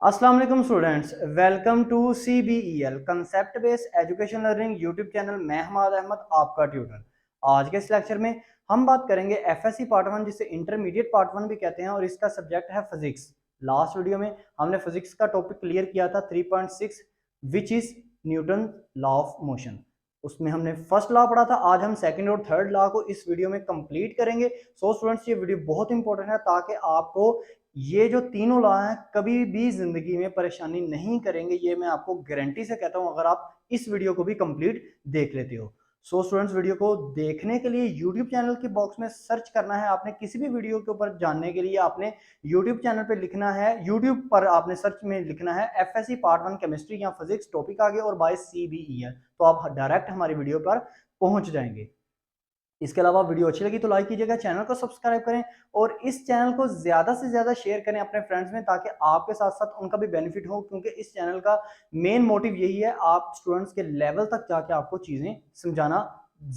अस्सलाम वालेकुम students, welcome to CBEL concept based education learning YouTube channel. मैं हमाद अहमद, आपका ट्यूटर। आज के इस लेक्चर में हम बात करेंगे FSC पार्ट 1, जिसे इंटरमीडिएट पार्ट 1 भी कहते हैं, और इसका सब्जेक्ट है फिजिक्स। लास्ट वीडियो में हमने फिजिक्स का टॉपिक क्लियर किया था 3.6, which is Newton law of motion. उसमें हमने फर्स्ट लॉ पढ़ा था। आज हम सेकंड और थर्ड लॉ को इस वीडियो में कंप्लीट करेंगे। सो स्टूडेंट्स, ये वीडियो बहुत इंपॉर्टेंट है ताकि आपको ये जो तीनों लॉ हैं कभी भी जिंदगी में परेशानी नहीं करेंगे। ये मैं आपको गारंटी से कहता हूं, अगर आप इस वीडियो को भी कंप्लीट देख लेते हो। सो स्टूडेंट्स, वीडियो को देखने के लिए यूट्यूब चैनल के बॉक्स में सर्च करना है आपने। किसी भी वीडियो के ऊपर जानने के लिए आपने यूट्यूब चैनल पे लिखना है, यूट्यूब पर आपने सर्च में लिखना है FSC पार्ट 1 केमिस्ट्री या फिजिक्स टॉपिक आगे और बाय CBEL, तो आप डायरेक्ट हमारी वीडियो पर पहुंच जाएंगे। इसके अलावा वीडियो अच्छी लगी तो लाइक कीजिएगा, चैनल को सब्सक्राइब करें और इस चैनल को ज्यादा से ज्यादा शेयर करें अपने फ्रेंड्स में, ताकि आपके साथ साथ उनका भी बेनिफिट हो। क्योंकि इस चैनल का मेन मोटिव यही है, आप स्टूडेंट्स के लेवल तक जाके आपको चीजें समझाना।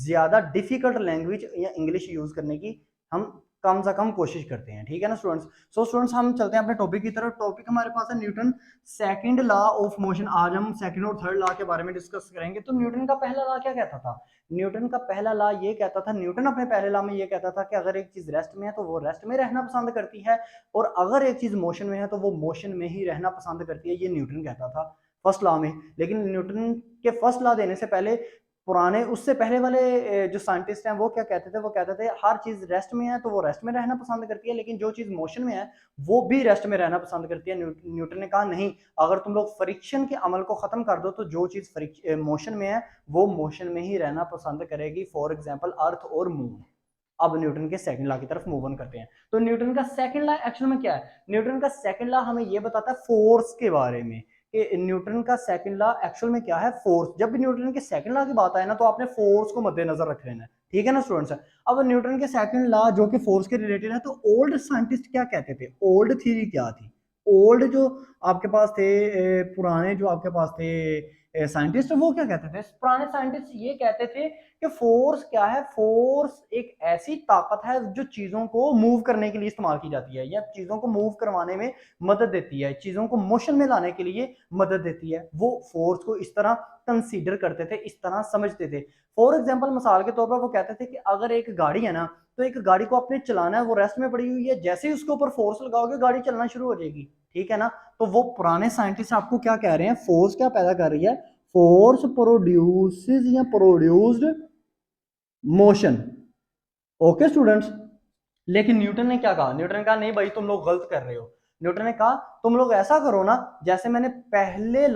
ज्यादा डिफिकल्ट लैंग्वेज या इंग्लिश यूज करने की हम कम से कम कोशिश करते हैं, ठीक है ना स्टूडेंट्स। सो स्टूडेंट्स, हम चलते हैं अपने टॉपिक की तरफ। टॉपिक हमारे पास है Newton second law of motion. आज हम सेकंड और थर्ड लॉ के बारे में डिस्कस करेंगे। तो न्यूटन का पहला लॉ क्या कहता था? न्यूटन का पहला लॉ ये कहता था, न्यूटन अपने पहले लॉ में ये कहता था कि अगर एक चीज रेस्ट में है तो वो रेस्ट में रहना पसंद करती है, और अगर एक चीज मोशन में है तो वो मोशन में ही रहना पसंद करती है। ये न्यूटन कहता था फर्स्ट लॉ में। लेकिन न्यूटन के फर्स्ट लॉ देने से पहले पुराने, उससे पहले वाले जो साइंटिस्ट हैं वो क्या कहते थे? वो कहते थे हर चीज रेस्ट में है तो वो रेस्ट में रहना पसंद करती है, लेकिन जो चीज मोशन में है वो भी रेस्ट में रहना पसंद करती है। न्यूटन ने कहा नहीं, अगर तुम लोग फ्रिक्शन के अमल को खत्म कर दो तो जो चीज मोशन में है वो मोशन में ही रहना पसंद करेगी। फॉर एग्जाम्पल अर्थ और मून। अब न्यूटन के सेकंड लॉ की तरफ मूव ऑन करते हैं। तो न्यूटन का सेकंड लॉ एक्चुअल में क्या है? न्यूटन का सेकंड लॉ हमें ये बताता है फोर्स के बारे में, कि न्यूटन का सेकंड लॉ एक्चुअल में क्या है? फोर्स। जब भी न्यूटन के सेकंड लॉ की बात आए ना, तो आपने फोर्स को मद्देनजर रख लेना है, ठीक है ना स्टूडेंट्स। अब न्यूटन के सेकंड लॉ जो कि फोर्स के रिलेटेड है, तो ओल्ड साइंटिस्ट क्या कहते थे? ओल्ड थ्योरी क्या थी? ओल्ड जो आपके पास थे, पुराने जो आपके पास थे साइंटिस्ट, वो क्या कहते थे? पुराने साइंटिस्ट ये कहते थे कि फोर्स क्या है? फोर्स एक ऐसी ताकत है जो चीजों को मूव करने के लिए इस्तेमाल की जाती है, या चीजों को मूव करवाने में मदद देती है, चीजों को मोशन में लाने के लिए मदद देती है। वो फोर्स को इस तरह कंसीडर करते थे, इस तरह समझते थे। फॉर एग्जाम्पल, मिसाल के तौर पर वो कहते थे कि अगर एक गाड़ी है ना, तो एक गाड़ी को आपने चलाना है, वो रेस्ट में पड़ी हुई है, जैसे ही उसके ऊपर फोर्स लगाओगे गाड़ी चलना शुरू हो जाएगी, ठीक है ना। तो वो पुराने साइंटिस्ट आपको क्या कह रहे हैं? फोर्स क्या पैदा कर रही है? फोर्स प्रोड्यूसेस या प्रोड्यूस्ड मोशन। Okay students. लेकिन न्यूटन ने क्या कहा? न्यूटन ने कहा नहीं भाई, तुम लोग गलत कर रहे हो। न्यूटन ने कहा तुम लोग ऐसा करो ना, जैसे मैंने पहले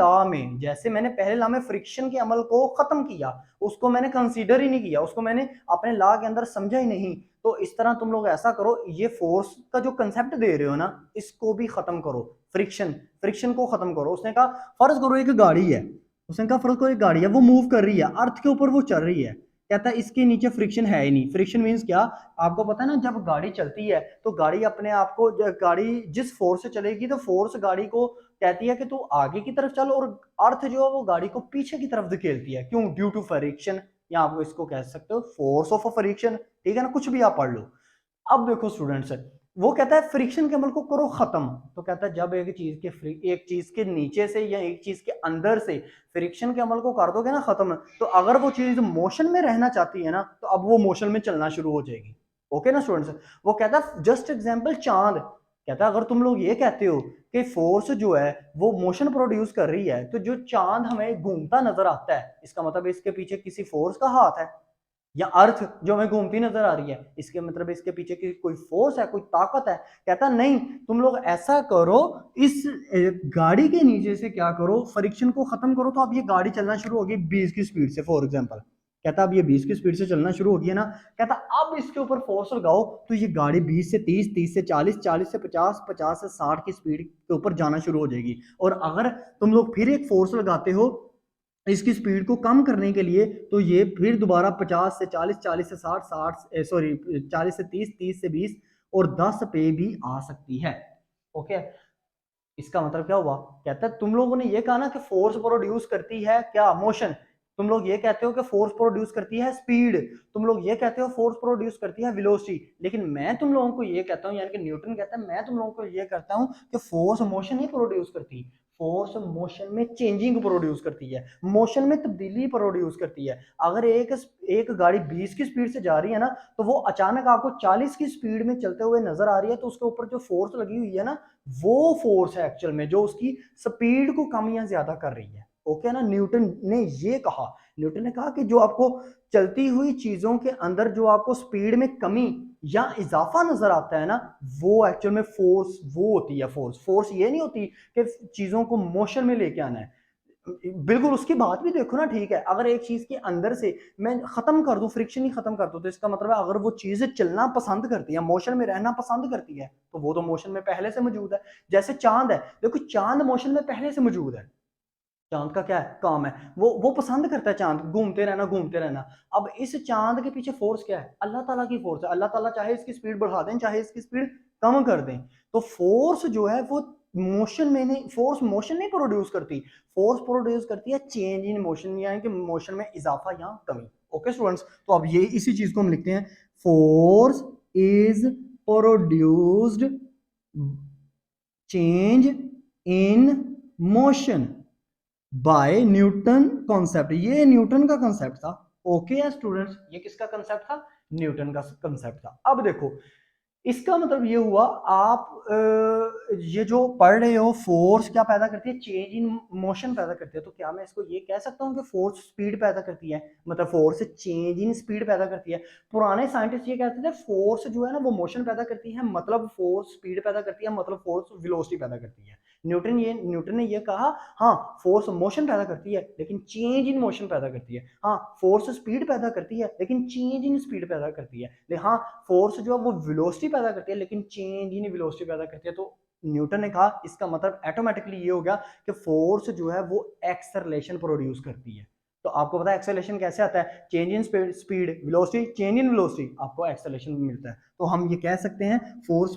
लॉ में फ्रिक्शन के अमल को खत्म किया, उसको मैंने कंसीडर ही नहीं किया, उसको मैंने अपने लॉ के अंदर समझा ही नहीं, तो इस तरह तुम लोग ऐसा करो, ये फोर्स का जो कंसेप्ट दे रहे हो ना, इसको भी खत्म करो। फ्रिक्शन फ्रिक्शन को खत्म करो। उसने कहा फर्ज करो एक गाड़ी है, उसने कहा फर्ज करो एक गाड़ी है, वो मूव कर रही है, अर्थ के ऊपर वो चल रही है। कहता है इसके नीचे फ्रिक्शन है ही नहीं। फ्रिक्शन मींस क्या? आपको पता है ना, जब गाड़ी चलती है तो गाड़ी अपने आप को, गाड़ी जिस फोर्स से चलेगी तो फोर्स गाड़ी को कहती है कि तू आगे की तरफ चल, और अर्थ जो है वो गाड़ी को पीछे की तरफ धकेलती है। क्यों? ड्यू टू फ्रिक्शन, या आप इसको कह सकते हो फोर्स ऑफ फ्रिक्शन, ठीक है ना। कुछ भी आप पढ़ लो। अब देखो स्टूडेंट्स, वो कहता है फ्रिक्शन के अमल को करो खत्म। तो कहता है जब एक चीज के नीचे से या एक चीज के अंदर से फ्रिक्शन के अमल को कर दोगे ना खत्म, तो अगर वो चीज मोशन में रहना चाहती है ना, तो अब वो मोशन में चलना शुरू हो जाएगी। ओके ना स्टूडेंट्स। वो कहता है जस्ट एग्जांपल चांद। कहता है अगर तुम लोग ये कहते हो कि फोर्स जो है वो मोशन प्रोड्यूस कर रही है, तो जो चांद हमें घूमता नजर आता है, इसका मतलब इसके पीछे किसी फोर्स का हाथ है। या अर्थ जो हमें घूमती नजर आ रही है, इसके मतलब इसके पीछे की कोई फोर्स है, कोई ताकत है। कहता नहीं, तुम लोग ऐसा करो, इस गाड़ी के नीचे से क्या करो? फ्रिक्शन को खत्म करो, तो अब ये गाड़ी चलना शुरू होगी 20 की स्पीड से, फॉर एग्जांपल। कहता अब ये 20 की स्पीड से चलना शुरू होगी है ना। कहता अब इसके ऊपर फोर्स लगाओ तो ये गाड़ी 20 से 30, 30 से 40, 40 से 50, 50 से 60 की स्पीड के ऊपर जाना शुरू हो जाएगी। और अगर तुम लोग फिर एक फोर्स लगाते हो इसकी स्पीड को कम करने के लिए, तो ये फिर दोबारा 50 से 40, 40 से 60, 60 सॉरी 40 से 30, 30 से 20 और 10 पे भी आ सकती है। ओके। इसका मतलब क्या हुआ? कहता है तुम लोगों ने ये कहा ना कि फोर्स प्रोड्यूस करती है क्या? मोशन। तुम लोग ये कहते हो कि फोर्स प्रोड्यूस करती है स्पीड, तुम लोग ये कहते हो फोर्स प्रोड्यूस करती है वेलोसिटी, लेकिन मैं तुम लोगों को ये कहता हूँ, यानी कि न्यूटन कहता है, मैं तुम लोगों को ये कहता हूँ कि फोर्स मोशन ही प्रोड्यूस करती, फोर्स मोशन में चेंजिंग प्रोड्यूस करती है, मोशन में तब्दीली प्रोड्यूस करती है। अगर एक एक गाड़ी 20 की स्पीड से जा रही है ना, तो वो अचानक आपको 40 की स्पीड में चलते हुए नजर आ रही है, तो उसके ऊपर जो फोर्स लगी हुई है ना, वो फोर्स है एक्चुअल में जो उसकी स्पीड को कम या ज्यादा कर रही है। ओके ना, न्यूटन ने ये कहा, न्यूटन ने कहा कि जो आपको चलती हुई चीजों के अंदर जो आपको स्पीड में कमी या इजाफा नजर आता है ना, वो एक्चुअल में फोर्स वो होती है। फोर्स फोर्स ये नहीं होती कि चीजों को मोशन में लेके आना है, बिल्कुल उसकी बात भी देखो ना, ठीक है, अगर एक चीज के अंदर से मैं खत्म कर दूं, फ्रिक्शन ही खत्म कर दूं, तो इसका मतलब है अगर वो चीज चलना पसंद करती है, मोशन में रहना पसंद करती है, तो वो तो मोशन में पहले से मौजूद है। जैसे चांद है, देखो चांद मोशन में पहले से मौजूद है, चांद का क्या है काम है, वो पसंद करता है चांद घूमते रहना घूमते रहना। अब इस चांद के पीछे फोर्स क्या है, अल्लाह ताला की फोर्स है, अल्लाह ताला चाहे इसकी स्पीड बढ़ा दें चाहे इसकी स्पीड कम कर दें, तो फोर्स जो है वो मोशन में नहीं, फोर्स मोशन नहीं प्रोड्यूस करती, फोर्स प्रोड्यूस करती है चेंज इन मोशन, यानी कि मोशन में इजाफा या कमी। ओके स्टूडेंट्स, तो अब ये इसी चीज को हम लिखते हैं, force is produced change in motion by Newton concept, ये न्यूटन का कॉन्सेप्ट था। ओके है स्टूडेंट्स, ये किसका कॉन्सेप्ट था, न्यूटन का कॉन्सेप्ट था। अब देखो इसका मतलब ये हुआ, आप ये जो पढ़ रहे हो फोर्स क्या पैदा करती है, चेंज इन मोशन पैदा करती है, तो क्या मैं इसको ये कह सकता हूँ कि फोर्स स्पीड पैदा करती है, मतलब फोर्स चेंज इन स्पीड पैदा करती है। पुराने साइंटिस्ट ये कहते थे फोर्स जो है ना वो मोशन पैदा करती है, मतलब फोर्स स्पीड पैदा करती है, मतलब फोर्स वेलोसिटी पैदा करती है। न्यूटन ने ये कहा, हाँ फोर्स मोशन पैदा करती है लेकिन चेंज इन मोशन पैदा करती है, हाँ फोर्स स्पीड पैदा करती है लेकिन चेंज इन स्पीड पैदा करती है, हाँ फोर्स जो है वो वेलोसिटी पैदा करती है लेकिन चेंज इन वेलोसिटी पैदा करती है। तो न्यूटन ने कहा इसका मतलब ऑटोमेटिकली ये हो गया कि फोर्स जो है वो एक्सेलरेशन प्रोड्यूस करती है। तो आपको पता है एक्सेलरेशन कैसे आता है, change in speed velocity, change in velocity आपको एक्सेलरेशन मिलता है। तो हम ये कह सकते हैं फोर्स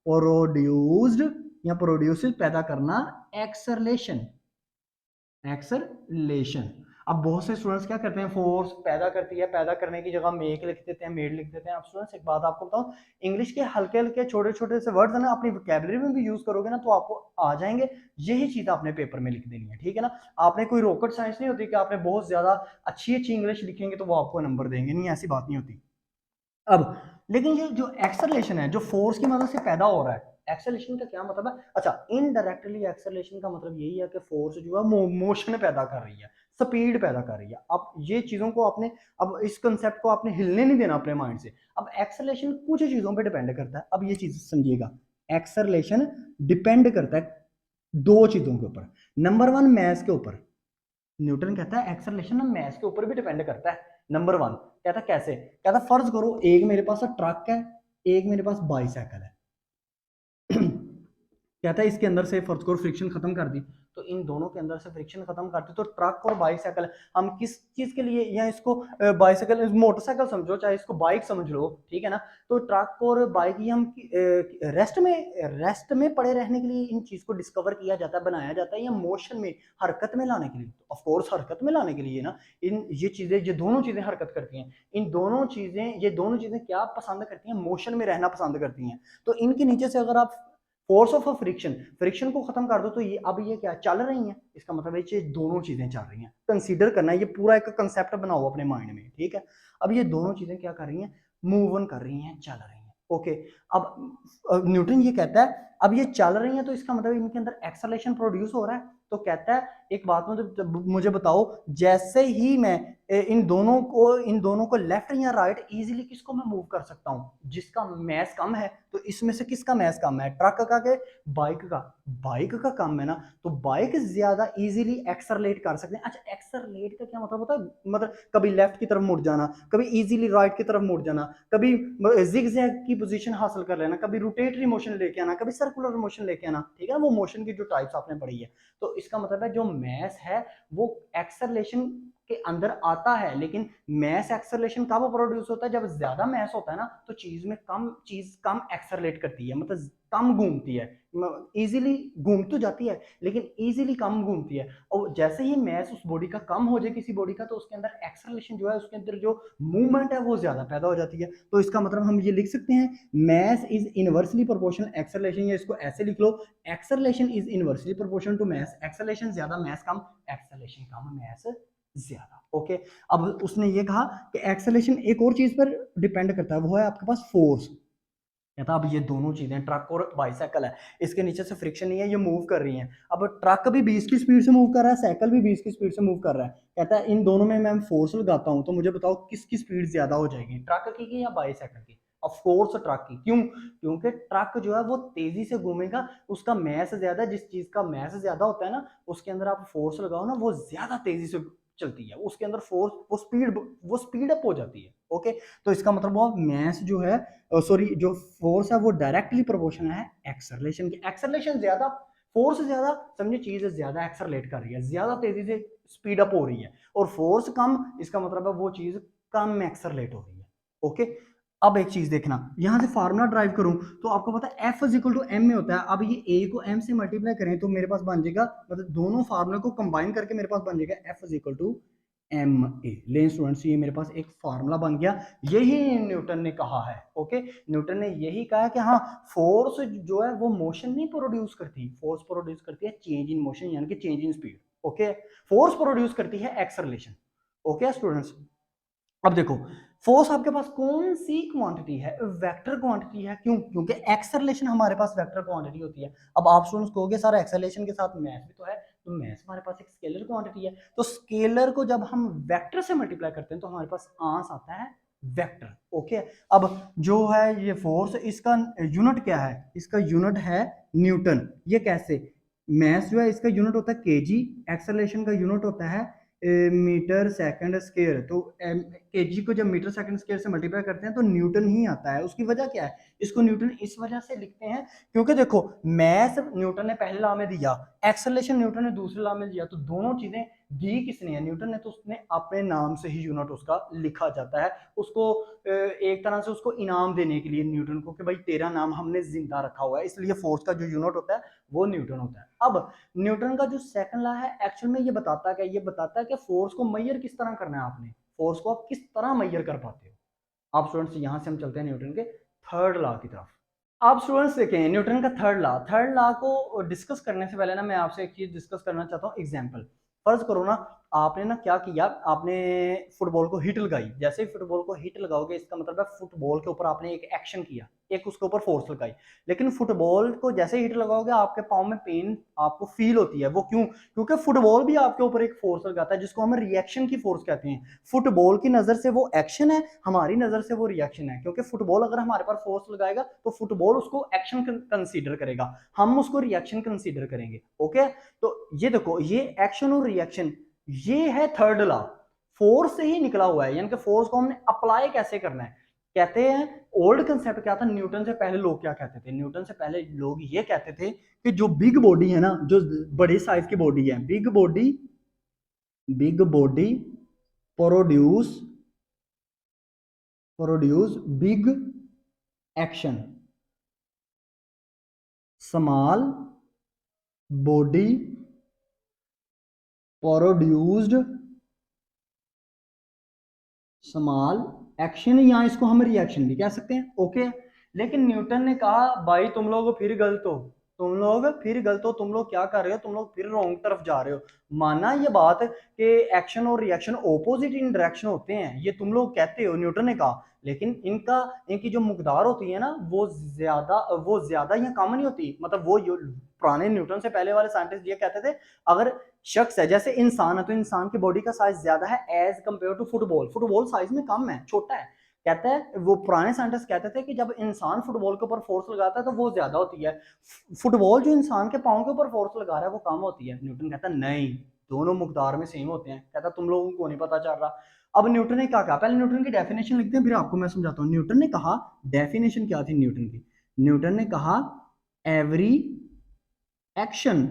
प्रोड्यूस्ड या प्रोड्यूसेस पैदा करना एक्सेलरेशन, एक्सेलरेशन। अब बहुत से स्टूडेंट्स क्या करते हैं, फोर्स पैदा करती है, पैदा करने की जगह मेक लिख देते हैं, मेड लिख देते हैं। अब स्टूडेंट्स एक बात आपको बताऊं, इंग्लिश के हल्के हल्के छोटे छोटे से वर्ड्स है ना, अपनी वोकैबुलरी में भी यूज करोगे ना तो आपको आ जाएंगे, यही चीज आपने पेपर में लिख देनी है, ठीक है ना। आपने कोई रॉकेट साइंस नहीं होती कि आपने बहुत ज्यादा अच्छी अच्छी इंग्लिश लिखेंगे तो वो आपको नंबर देंगे, नहीं ऐसी बात नहीं होती। अब लेकिन ये जो एक्सेलरेशन है जो फोर्स की मदद से पैदा हो रहा है, एक्सेलरेशन का क्या मतलब है, अच्छा इनडायरेक्टली एक्सेलरेशन का मतलब यही है कि फोर्स जो है मोशन पैदा कर रही है, स्पीड पैदा कर रही है। अब ये चीजों को आपने, अब इस कंसेप्ट को आपने हिलने नहीं देना अपने माइंड से। अब एक्सेलरेशन कुछ चीजों पे डिपेंड करता है, अब ये चीज समझिएगा, एक्सेलरेशन डिपेंड करता है दो चीजों के ऊपर। नंबर वन मैस के ऊपर, न्यूटन कहता है एक्सेलरेशन ना मैस के ऊपर भी डिपेंड करता है। नंबर वन कहता है कैसे, कहता फर्ज करो एक मेरे पास ट्रक है, एक मेरे पास बाईसाइकिल है। कहता है इसके अंदर से फर्ज करो फ्रिक्शन खत्म कर दी, तो इन दोनों के अंदर से फ्रिक्शन खत्म करती तो ट्रक और बाईसाइकिल हम किस चीज के लिए, या इसको बाईसाइकिल मोटरसाइकिल समझो चाहे इसको बाइक समझ लो, ठीक है ना। तो ट्रक और बाइक ये हम रेस्ट में पड़े रहने के लिए इन चीज को डिस्कवर किया जाता है, बनाया जाता है, या मोशन में हरकत में लाने के लिए, ऑफ कोर्स हरकत में लाने के लिए ना। इन ये चीजें, ये दोनों चीजें हरकत करती हैं, इन दोनों चीजें, ये दोनों चीजें क्या पसंद करती हैं, मोशन में रहना पसंद करती हैं। तो इनके नीचे से अगर आप फोर्स ऑफ फ्रिक्शन, फ्रिक्शन को खत्म कर दो तो ये अब ये क्या चल रही हैं, इसका मतलब है ये दोनों चीजें चल रही हैं। कंसीडर करना है, ये पूरा एक कंसेप्ट बनाओ अपने माइंड में, ठीक है। अब ये दोनों चीजें क्या कर रही हैं, मूव ऑन कर रही हैं, चल रही हैं। ओके, अब न्यूटन ये कहता है अब ये चल रही हैं तो इसका मतलब इनके अंदर एक्सेलरेशन प्रोड्यूस हो रहा है। तो कहता है एक बात मुझे बताओ, जैसे ही मैं इन दोनों को लेफ्ट या राइट इजीली किसको मैं मूव कर सकता हूं, जिसका मैस कम है, तो इसमें से किसका मैस कम है, ट्रक का के बाइक का, बाइक का कम है ना, तो बाइक ज्यादा इजीली एक्सरलेट कर सकते हैं। अच्छा एक्सरलेट का क्या मतलब होता है, मतलब कभी लेफ्ट की तरफ मुड़ जाना, कभी इजीली राइट की तरफ मुड़ जाना, कभी जिगजैग की पोजीशन हासिल कर लेना, कभी रोटेटरी मोशन लेके आना, कभी सर्कुलर मोशन लेके आना, ठीक है, वो मोशन की जो टाइप्स आपने पढ़ी है। तो इसका मतलब है जो मैस है वो एक्सेलरेशन के अंदर आता है, लेकिन मैस एक्सेलरेशन कब प्रोड्यूस होता है? जब ज्यादा मैस होता है ना, तो चीज कम एक्सेलरेट करती है, मतलब कम घूमती है। इजीली घूम तो जाती है लेकिन इजीली कम घूमती है। और जैसे ही मैस उस बॉडी का कम हो जाए किसी बॉडी का, तो उसके अंदर एक्सेलरेशन जो है, उसके अंदर जो मूवमेंट है वो ज्यादा पैदा हो जाती है। तो इसका मतलब हम ये लिख सकते हैं, mass is inversely proportional acceleration, या इसको ऐसे लिख लो, acceleration is inversely proportional to mass. Acceleration ज्यादा मैस कम, एक्सेलरेशन कम मैस ज्यादा। ओके, अब उसने ये कहा कि एक्सेलरेशन एक और चीज पर डिपेंड करता है, वो है आपके पास फोर्स। कहता अब ये दोनों चीजें, ट्रक और बाइसाइकिल है, इसके नीचे से फ्रिक्शन नहीं है, ये मूव कर रही हैं। अब ट्रक भी 20 की स्पीड से मूव कर रहा है, साइकिल भी 20 की स्पीड से मूव कर रहा है। कहता है इन दोनों में मैं फोर्स लगाता हूं, तो मुझे बताओ किसकी स्पीड ज्यादा हो जाएगी, ट्रक की या बाइसाइकिल की? ऑफ कोर्स ट्रक की। क्यों? क्योंकि ट्रक जो है वो तेजी से घूमेगा, उसका मैस ज्यादा है। जिस चीज का मैस ज्यादा होता है ना, उसके अंदर आप फोर्स लगाओ ना, वो ज्यादा तेजी से चलती है, उसके अंदर फोर्स, वो स्पीड अप हो जाती है। ओके, तो इसका मतलब वो मैस जो है, सॉरी, जो फोर्स है वो डायरेक्टली प्रोपोर्शनल है एक्सेलरेशन की। एक्सेलरेशन ज्यादा, फोर्स ज्यादा, समझे, चीज ज्यादा एक्सेलरेट कर रही है, ज्यादा तेजी से स्पीड अप हो रही है, और फोर्स कम, इसका मतलब है वो चीज कम एक्सेलरेट हो रही है। ओके, अब एक चीज देखना, यहां से फार्मूला ड्राइव करूं तो आपको पता है F is equal to M में होता है। अब ये ए को एम से मल्टीप्लाई करें तो मेरे पास बन जाएगा, मतलब दोनों फार्मूले को कंबाइन करके मेरे पास बन जाएगा F is equal to M A. लें स्टूडेंट्स, ये मेरे पास एक फार्मूला बन गया, यही न्यूटन ने कहा है। ओके, न्यूटन ने यही कहा है कि हाँ, फोर्स जो है वो मोशन नहीं प्रोड्यूस करती, फोर्स प्रोड्यूस करती है चेंज इन मोशन, यानी कि change in speed. Okay, force produce करती है एक्सेलरेशन। ओके स्टूडेंट्स, अब देखो, फोर्स आपके पास कौन सी क्वांटिटी है? वेक्टर क्वांटिटी है। क्यों? क्योंकि एक्सेलरेशन हमारे पास वेक्टर क्वांटिटी होती है। अब आप स्टूडेंट्स कहोगे सर एक्सेलरेशन के साथ मैथ भी तो है, तो मैथ हमारे पास एक स्केलर क्वांटिटी है, तो स्केलर को जब हम वेक्टर से मल्टीप्लाई करते हैं तो हमारे पास आंस आता है वेक्टर। ओके, अब जो है ये फोर्स, इसका यूनिट क्या है? इसका यूनिट है न्यूटन। ये कैसे? मैथ जो है इसका यूनिट होता है केजी, एक्सेलरेशन का यूनिट होता है मीटर सेकंड स्क्वायर। तो केजी को जब मीटर सेकंड स्क्वायर से मल्टीप्लाई करते हैं तो न्यूटन ही आता है। उसकी वजह क्या है? इसको न्यूटन इस वजह से लिखते हैं क्योंकि देखो, मैथ न्यूटन ने पहले लॉ में दिया, एक्सेलरेशन न्यूटन ने दूसरे लॉ में दिया, तो दोनों चीजें दी किसने है? न्यूटन ने। तो उसने अपने नाम से ही यूनिट उसका लिखा जाता है, उसको एक तरह से उसको इनाम देने के लिए न्यूटन को, कि भाई तेरा नाम हमने जिंदा रखा हुआ है, इसलिए फोर्स का जो यूनिट होता है वो न्यूटन होता है। अब न्यूटन का जो सेकंड लॉ है, एक्चुअल में ये बताता है, ये बताता है कि फोर्स को मेजर किस तरह करना है। आपने फोर्स को आप किस तरह मेजर कर पाते हो। आप स्टूडेंट्स यहां से हम चलते हैं न्यूटन के थर्ड लॉ की तरफ। आप स्टूडेंट्स देखें न्यूटन का थर्ड लॉ को डिस्कस करने से पहले ना, मैं आपसे एक चीज डिस्कस करना चाहता हूँ। एग्जांपल, फर्ज करो ना, आपने ना क्या किया, आपने फुटबॉल को हिट लगाई। जैसे ही फुटबॉल को हिट लगाओगे, इसका मतलब है फुटबॉल के ऊपर आपने एक एक्शन किया, एक उसके ऊपर फोर्स लगाई। लेकिन फुटबॉल को जैसे हिट लगाओगे, आपके पाँव में पेन आपको फील होती है। वो क्यों? क्योंकि फुटबॉल भी आपके ऊपर एक फोर्स लगाता है, जिसको हम रिएक्शन की फोर्स कहते हैं। फुटबॉल की नजर से वो एक्शन है, हमारी नजर से वो रिएक्शन है। क्योंकि फुटबॉल अगर हमारे पर फोर्स लगाएगा तो फुटबॉल उसको एक्शन कंसीडर करेगा, हम उसको रिएक्शन कंसीडर करेंगे। ओके, तो ये देखो, ये एक्शन और रिएक्शन, ये है थर्ड लॉ, फोर्स से ही निकला हुआ है। यानी कि फोर्स को हमने अप्लाई कैसे करना है। कहते हैं, ओल्ड कंसेप्ट क्या था, न्यूटन से पहले लोग क्या कहते थे? न्यूटन से पहले लोग ये कहते थे कि जो बिग बॉडी है ना, जो बड़े साइज की बॉडी है, big body produce big action, small body produced small action, या इसको हम रिएक्शन भी कह सकते हैं। ओके, लेकिन न्यूटन ने कहा भाई तुम लोग फिर गलत हो, तुम लोग क्या कर रहे हो, तुम लोग फिर रॉन्ग तरफ जा रहे हो। माना ये बात कि एक्शन और रिएक्शन ऑपोजिट इन डायरेक्शन होते हैं, ये तुम लोग कहते हो, न्यूटन ने कहा, लेकिन इनकी जो मकदार होती है ना, वो ज्यादा या कम नहीं होती। मतलब वो पुराने न्यूटन से पहले वाले साइंटिस्ट ये कहते थे, अगर शख्स है, जैसे इंसान है, तो इंसान की बॉडी का साइज ज्यादा है as compare to football, football size में कम है, छोटा है। कहता है, वो पुराने साइंटिस्ट कहते थे कि जब इंसान फुटबॉल के ऊपर फोर्स लगाता है तो वो ज्यादा होती है, फुटबॉल जो इंसान के पाँव के ऊपर फोर्स लगा रहा है वो कम होती है। न्यूटन कहता है नहीं, दोनों मुकदार में सेम होते हैं। कहता तुम लोगों को नहीं पता चल रहा। अब न्यूटन ने क्या कहा, पहले न्यूटन की डेफिनेशन लिखते हैं, फिर आपको मैं समझाता हूँ। न्यूटन ने कहा, डेफिनेशन क्या थी न्यूटन की? न्यूटन ने कहा, every action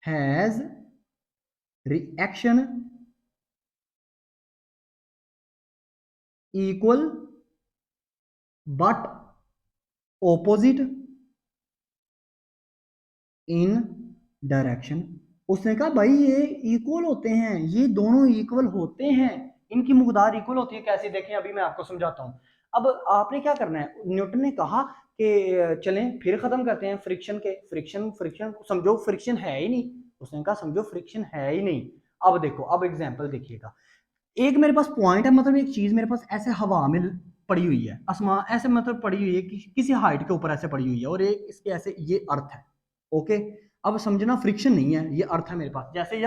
has reaction equal but opposite in direction. उसने कहा भाई ये इक्वल होते हैं, ये दोनों इक्वल होते हैं, इनकी मकदार इक्वल होती है। कैसे? देखें, अभी मैं आपको समझाता हूं। अब आपने क्या करना है, न्यूटन ने कहा कि चलें फिर खत्म करते हैं फ्रिक्शन के। फ्रिक्शन फ्रिक्शन समझो फ्रिक्शन है ही नहीं। उसने कहा समझो फ्रिक्शन है ही नहीं। अब देखो, अब एग्जांपल देखिएगा। एक मेरे पास पॉइंट है, मतलब एक चीज मेरे पास ऐसे हवा में पड़ी हुई है, आसमान ऐसे मतलब पड़ी हुई है कि किसी हाइट के ऊपर ऐसे पड़ी हुई है, और एक इसके ऐसे ये अर्थ है। ओके, अब समझना फ्रिक्शन नहीं है, ये अर्थ है मेरे पास। जैसे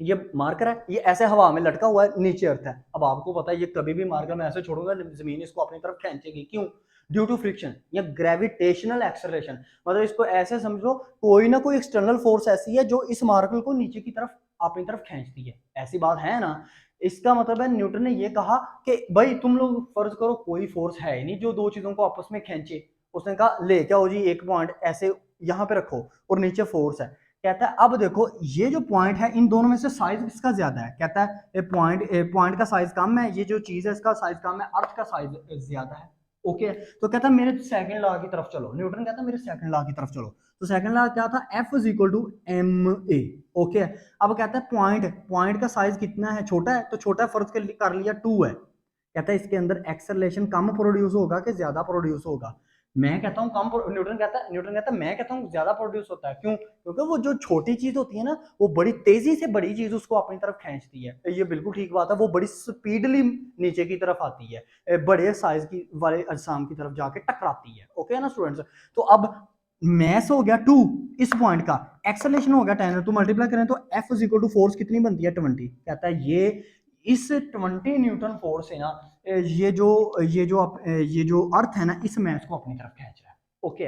ये मार्कर है, ये ऐसे हवा में लटका हुआ है, नीचे अर्थ है। अब आपको पता है ये कभी भी मार्कर मैं ऐसे छोड़ूंगा जमीन इसको अपनी तरफ खींचेगी। क्यों? ड्यू टू फ्रिक्शन या ग्रेविटेशनल एक्सेलरेशन। मतलब इसको ऐसे समझो, कोई ना कोई एक्सटर्नल फोर्स ऐसी है जो इस मार्कर को नीचे की तरफ अपनी तरफ खींचती है। ऐसी बात है ना? इसका मतलब है न्यूटन ने ये कहा कि भाई तुम लोग फर्ज करो कोई फोर्स है ही नहीं जो दो चीजों को आपस में खींचे। उसने कहा ले क्या हो जी, एक पॉइंट ऐसे यहां पे रखो और नीचे फोर्स है। कहता है अब देखो ये जो पॉइंट है इन दोनों में से साइज किसका ज्यादा है? कहता है पॉइंट का साइज कम है, ये जो चीज है इसका साइज कम है, अर्थ का साइज ज्यादा है। ओके, तो कहता है मेरे सेकंड लॉ की तरफ चलो। न्यूटन कहता है मेरे सेकंड लॉ की तरफ चलो। तो सेकंड लॉ क्या था? F is equal to M A. Okay, अब कहता है पॉइंट पॉइंट का साइज कितना है? छोटा है, तो छोटा फर्ज कर लिया 2 है। कहता है इसके अंदर एक्सेलरेशन कम प्रोड्यूस होगा कि ज्यादा प्रोड्यूस होगा? मैं कहता हूँ कम। न्यूटन कहता है मैं कहता हूँ ज्यादा प्रोड्यूस होता है। क्यों? क्योंकि वो जो छोटी चीज होती है ना, वो बड़ी तेजी से बड़ी चीज उसको अपनी तरफ खींचती है। ये बिल्कुल ठीक बात है, वो बड़ी स्पीडली नीचे की तरफ आती है, बड़े साइज की वाले अजसाम की तरफ जाके टकराती है। ओके ना स्टूडेंट्स? तो अब मैस हो गया 2, इस पॉइंट का एक्सेलरेशन हो गया 10, तो मल्टीप्लाई करें तो F is equal to force कितनी बनती है? 20। कहता है ये इस 20 न्यूटन फोर्स से ना ये जो अर्थ है ना, इस मैस को अपनी तरफ खींच रहा है। ओके,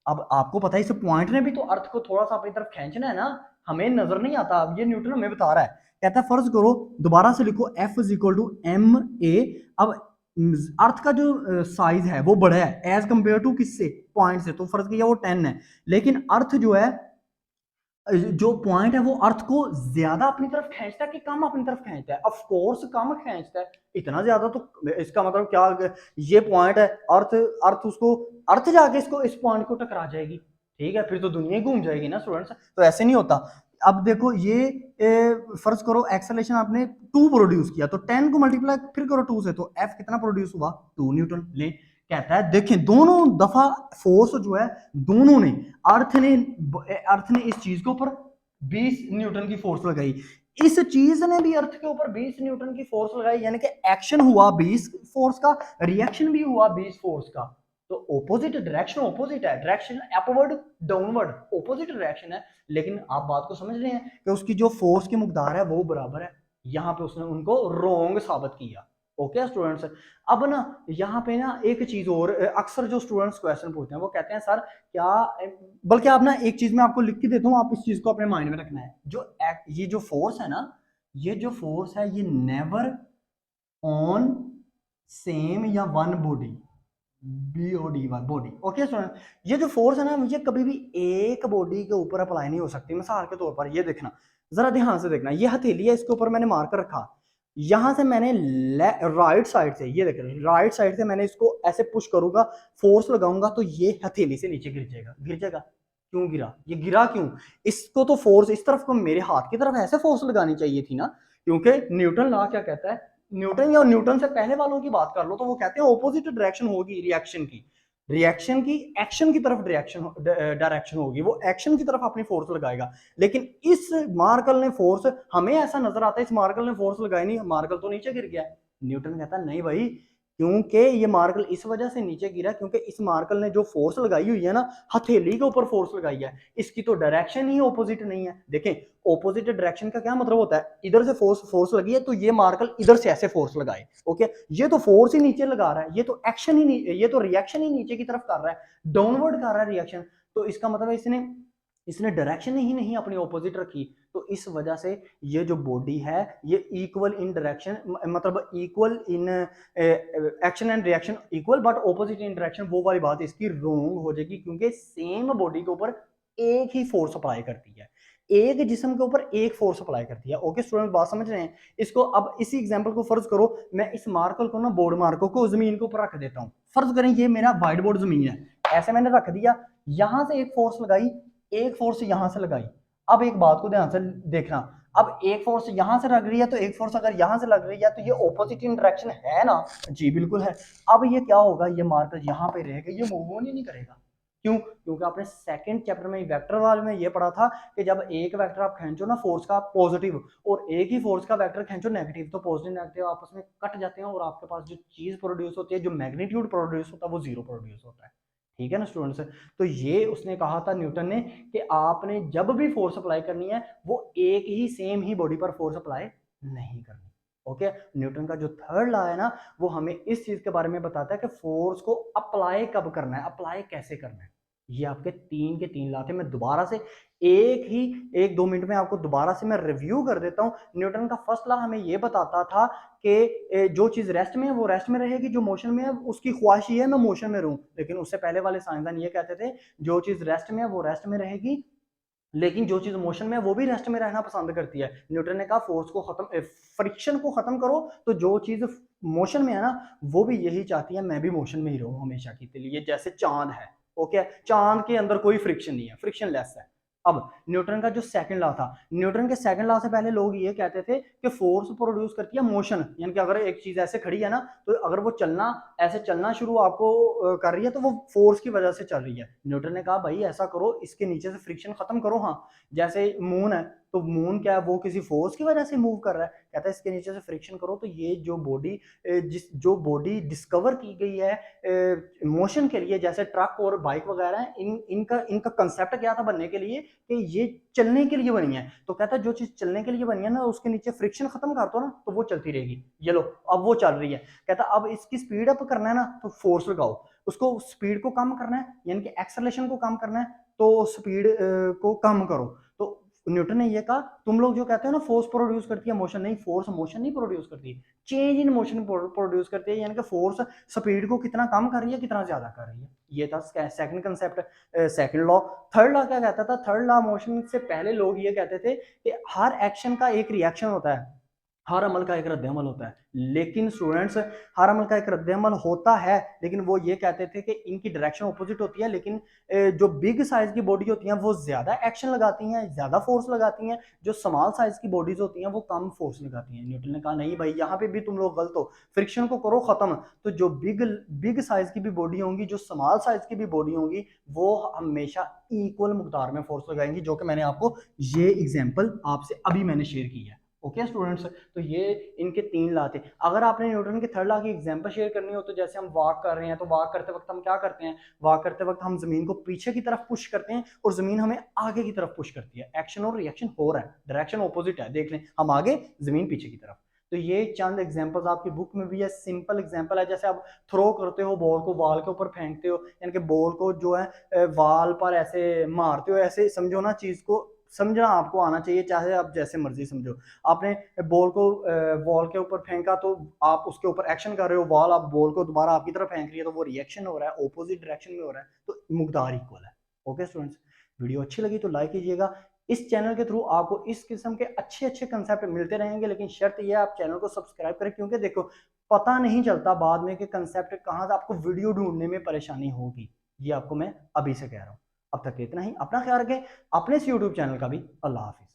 अब आपको पता है इस पॉइंट ने भी तो अर्थ को थोड़ा सा अपनी तरफ खींचना है ना, हमें नजर नहीं आता। अब ये न्यूटन हमें बता रहा है। कहता है फर्ज करो, दोबारा से लिखो F is equal to M A. अब अर्थ का जो साइज है वो बड़ा है एज कंपेयर टू किससे? पॉइंट से। तो फर्ज किया वो 10 है, लेकिन अर्थ जो है, जो पॉइंट है वो अर्थ को ज्यादा अपनी तरफ खींचता है कि कम अपनी तरफ खींचता है? ऑफ कोर्स कम खींचता है। इतना ज्यादा तो इसका मतलब क्या, ये पॉइंट है, अर्थ अर्थ उसको अर्थ जाके इसको इस पॉइंट को टकरा जाएगी। ठीक है, फिर तो दुनिया घूम जाएगी ना स्टूडेंट्स। तो ऐसे नहीं होता। अब देखो ये फर्ज करो एक्सेलरेशन आपने 2 प्रोड्यूस किया, तो 10 को मल्टीप्लाई फिर करो 2 से, तो F कितना प्रोड्यूस हुआ? 2 न्यूटन। ले, कहता है देखें दोनों दफा फोर्स जो है, दोनों ने अर्थ ने इस चीज के ऊपर 20 न्यूटन की फोर्स लगाई, इस चीज ने भी अर्थ के ऊपर 20 न्यूटन की फोर्स लगाई, यानी कि एक्शन हुआ 20 फोर्स का, रिएक्शन भी हुआ 20 फोर्स का। तो ऑपोजिट डायरेक्शन, ऑपोजिट है direction, upward downward opposite direction है। लेकिन आप बात को समझ रहे हैं कि उसकी जो फोर्स की मकदार है वो बराबर है। यहां पे उसने उनको रॉन्ग साबित किया। ओके स्टूडेंट्स, अब ना यहाँ पे ना एक चीज और, अक्सर जो स्टूडेंट्स क्वेश्चन पूछते हैं वो कहते हैं सर क्या, बल्कि आप ना एक चीज मैं आपको लिख के देता हूँ, आप इस चीज को अपने माइंड में रखना है। ये जो फोर्स है ना, ये जो फोर्स है ये नेवर ऑन सेम या one body, BOD one body. Okay student, ये जो फोर्स है ना, ये कभी भी एक बॉडी के ऊपर अप्लाई नहीं हो सकती। मिसाल के तौर पर ये देखना, जरा ध्यान से देखना, ये हथेली है, इसके ऊपर मैंने मार्कर रखा, यहां से मैंने राइट साइड से, ये देख रहे हैं राइट साइड से मैंने इसको ऐसे पुश करूंगा, फोर्स लगाऊंगा, तो ये हथेली से नीचे गिर जाएगा। गिर जाएगा क्यों? गिरा, ये गिरा क्यों? इसको तो फोर्स इस तरफ को, मेरे हाथ की तरफ ऐसे फोर्स लगानी चाहिए थी ना, क्योंकि न्यूटन लॉ क्या कहता है, न्यूटन या न्यूटन से पहले वालों की बात कर लो तो वो कहते हैं ऑपोजिट डायरेक्शन होगी रिएक्शन की एक्शन की तरफ डायरेक्शन होगी, वो एक्शन की तरफ अपनी फोर्स लगाएगा। लेकिन इस मार्कल ने फोर्स, हमें ऐसा नजर आता है इस मार्कल ने फोर्स लगाई नहीं, मार्कल तो नीचे गिर गया। न्यूटन कहता नहीं भाई, क्योंकि ये मार्कल इस वजह से नीचे गिरा क्योंकि इस मार्कल ने जो फोर्स लगाई हुई है ना, हथेली के ऊपर फोर्स लगाई है, इसकी तो डायरेक्शन ही ऑपोजिट नहीं है। देखें, ऑपोजिट डायरेक्शन का क्या मतलब होता है, इधर से फोर्स लगी है तो ये मार्कल इधर से ऐसे फोर्स लगाए। ओके, ये तो फोर्स ही नीचे लगा रहा है, ये तो एक्शन ही नहीं, ये तो रिएक्शन ही नीचे की तरफ कर रहा है, डाउनवर्ड कर रहा है रिएक्शन। तो इसका मतलब है इसने इसने डायरेक्शन ही नहीं अपनी ऑपोजिट रखी। तो इस वजह से ये जो बॉडी है ये इक्वल इन डायरेक्शन, मतलब equal in action and reaction equal but opposite in direction, वो वाली बात इसकी रॉन्ग हो जाएगी, क्योंकि सेम बॉडी के ऊपर एक ही फोर्स अप्लाई करती है। एक जिस्म के ऊपर एक फोर्स अप्लाई करती है। ओके स्टूडेंट, बात समझ रहे हैं इसको। अब इसी एग्जांपल को फर्ज करो मैं इस मार्कर को ना, बोर्ड मार्कर को जमीन के ऊपर रख देता हूँ। फर्ज करें ये मेरा व्हाइट बोर्ड जमीन है, ऐसे मैंने रख दिया, यहां से एक फोर्स लगाई, एक फोर्स यहां से लगाई। अब एक बात को ध्यान से देखना, अब एक फोर्स यहां से लग रही है तो एक फोर्स अगर यहां से लग रही है तो ये ऑपोजिट इन डायरेक्शन है ना? जी बिल्कुल है। अब ये क्या होगा, ये मार्कर यहाँ पे रहेगा, ये मूव ऑन ही नहीं करेगा। क्यों? क्योंकि आपने सेकंड चैप्टर में वेक्टर वाले में ये पढ़ा था कि जब एक वेक्टर आप खींचो ना फोर्स का पॉजिटिव, और एक ही फोर्स का वेक्टर खींचो नेगेटिव, तो पॉजिटिव नेगेटिव आपस में कट जाते हैं और आपके पास जो चीज प्रोड्यूस होती है, जो मैग्नीट्यूड प्रोड्यूस होता है, वो जीरो प्रोड्यूस होता है। ठीक है ना स्टूडेंट्स? तो ये उसने कहा था न्यूटन ने कि आपने जब भी फोर्स अप्लाई करनी है वो एक ही सेम ही बॉडी पर फोर्स अप्लाई नहीं करनी। ओके, न्यूटन का जो थर्ड लॉ है ना, वो हमें इस चीज के बारे में बताता है कि फोर्स को अप्लाई कब करना है, अप्लाई कैसे करना है। ये आपके तीन के तीन लॉ थे। मैं दोबारा से एक दो मिनट में आपको दोबारा से मैं रिव्यू कर देता हूं। न्यूटन का फर्स्ट लॉ हमें ये बताता था कि जो चीज रेस्ट में है वो रेस्ट में रहेगी, जो मोशन में है उसकी ख्वाहिश ये है मैं मोशन में रहूं। लेकिन उससे पहले वाले साइंसदान ये कहते थे जो चीज रेस्ट में है वो रेस्ट में रहेगी, लेकिन जो चीज मोशन में है वो भी रेस्ट में रहना पसंद करती है। न्यूटन ने कहा फोर्स को खत्म, फ्रिक्शन को खत्म करो, तो जो चीज मोशन में है ना वो भी यही चाहती है मैं भी मोशन में ही रहूं हमेशा के लिए। जैसे चांद है, ओके, चांद के अंदर कोई फ्रिक्शन नहीं है, फ्रिक्शन लेस है। अब न्यूटन का जो सेकंड लॉ था, न्यूटन के सेकंड लॉ से पहले लोग ये कहते थे कि फोर्स प्रोड्यूस करती है मोशन, यानी कि अगर एक चीज ऐसे खड़ी है ना, तो अगर वो चलना ऐसे चलना शुरू आपको कर रही है तो वो फोर्स की वजह से चल रही है। न्यूटन ने कहा भाई ऐसा करो, इसके नीचे से फ्रिक्शन खत्म करो। हाँ, जैसे मून है तो मून क्या है, वो किसी फोर्स की वजह से मूव कर रहा है, कहता है इसके नीचे से फ्रिक्शन करो तो ये जो बॉडी जो बॉडी डिस्कवर की गई है मोशन के लिए, जैसे ट्रक और बाइक वगैरह है, इनका इनका कंसेप्ट क्या था बनने के लिए कि ये चलने के लिए बनी है। तो कहता है जो चीज चलने के लिए बनी है ना उसके नीचे फ्रिक्शन खत्म कर दो ना तो वो चलती रहेगी। ये लो अब वो चल रही है। कहता अब इसकी स्पीड अप करना है ना तो फोर्स लगाओ, उसको स्पीड को कम करना है यानी कि एक्सेलरेशन को कम करना है तो स्पीड को कम करो। तो न्यूटन ने ये कहा तुम लोग जो कहते हो ना फोर्स प्रोड्यूस करती है मोशन, नहीं, फोर्स मोशन नहीं प्रोड्यूस करती, चेंज इन मोशन प्रोड्यूस करती है, यानी कि फोर्स स्पीड को कितना कम कर रही है कितना ज्यादा कर रही है। ये था second concept, second law. Third law क्या कहता था, थर्ड लॉ मोशन से पहले लोग ये कहते थे कि हर एक्शन का एक रिएक्शन होता है, हर अमल का एक रद्द अमल होता है। लेकिन स्टूडेंट्स, हर अमल का एक रद्द अमल होता है, लेकिन वो ये कहते थे कि इनकी डायरेक्शन ऑपोजिट होती है। लेकिन जो बिग साइज की बॉडी होती हैं वो ज्यादा एक्शन लगाती हैं, ज्यादा फोर्स लगाती हैं, जो स्मॉल साइज की बॉडीज होती हैं वो कम फोर्स लगाती हैं। न्यूटन ने कहा नहीं भाई यहाँ पे भी तुम लोग गलत हो, फ्रिक्शन को करो खत्म, तो जो बिग बिग साइज की भी बॉडी होंगी, जो स्मॉल साइज की भी बॉडी होंगी, वो हमेशा इक्वल मुकदार में फोर्स लगाएंगी, जो कि मैंने आपको ये एग्जाम्पल आपसे अभी मैंने शेयर की है। ओके स्टूडेंट्स, तो ये इनके तीन लॉ थे। अगर आपने न्यूटन के थर्ड लॉ की एग्जांपल शेयर करनी हो तो जैसे हम वॉक कर रहे हैं तो वॉक करते वक्त हम क्या करते हैं, वॉक करते वक्त हम जमीन को पीछे की तरफ पुश करते हैं और जमीन हमें आगे की तरफ पुश करती है। एक्शन और रिएक्शन हो रहा है, डायरेक्शन ऑपोजिट है, देख लें, हम आगे जमीन पीछे की तरफ। तो ये चंद एग्जांपल्स आपकी बुक में भी है, सिंपल एग्जांपल है। जैसे आप थ्रो करते हो बॉल को, वॉल के ऊपर फेंकते हो, यानी कि बॉल को जो है वॉल पर ऐसे मारते हो, ऐसे समझो ना, चीज को समझना आपको आना चाहिए, चाहे आप जैसे मर्जी समझो। आपने बॉल को वॉल के ऊपर फेंका तो आप उसके ऊपर एक्शन कर रहे हो, वॉल आप बॉल को दोबारा आपकी तरफ फेंक रही है तो वो रिएक्शन हो रहा है, ऑपोजिट डायरेक्शन में हो रहा है, तो मुकदार इक्वल है। ओके स्टूडेंट्स, वीडियो अच्छी लगी तो लाइक कीजिएगा। इस चैनल के थ्रू आपको इस किस्म के अच्छे अच्छे कंसेप्ट मिलते रहेंगे, लेकिन शर्त यह है आप चैनल को सब्सक्राइब करें, क्योंकि देखो पता नहीं चलता बाद में कि कंसेप्ट कहाँ से आपको वीडियो ढूंढने में परेशानी होगी। ये आपको मैं अभी से कह रहा हूँ। अब तक इतना ही, अपना ख्याल रखें, अपने इस यूट्यूब चैनल का भी। अल्लाह हाफिज।